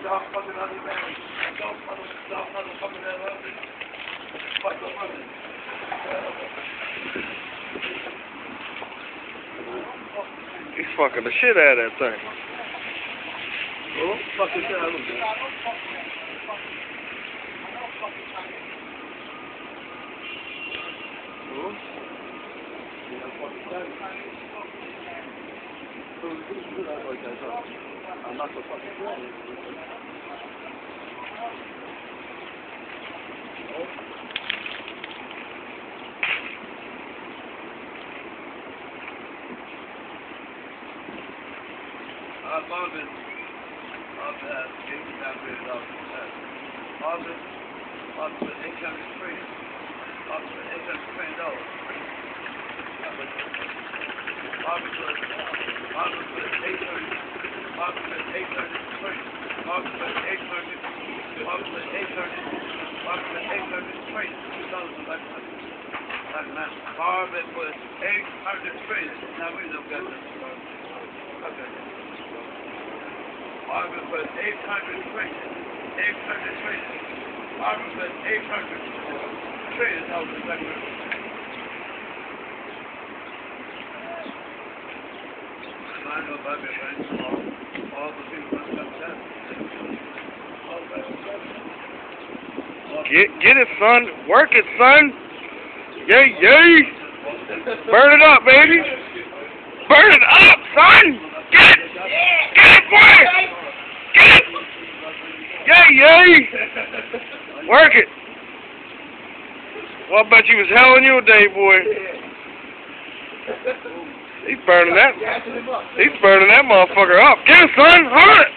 He's fucking the shit out of that thing. Oh, fucking shit out of him. I'm not so fucking good. Marvin, has $8,000. Marvin, $820. Marvin, $820. Marvin put 830. Marvin put 830. Marvin put 830. Marvin put 830. Marvin put 830. Marvin put 830. Now we don't get this. Okay. Marvin put 800 trains. 800 trains. Marvin put 800 trains out of the record. I know about it, right? All the people must come down. Get it, son. Work it, son. Yay, yay. Burn it up, baby. Burn it up, son. Get it. Get it, boy. Get it. Yay, yay. Work it. Well, I bet you was hell in your day, boy. He's burning that motherfucker up. Get it, son. Hold it.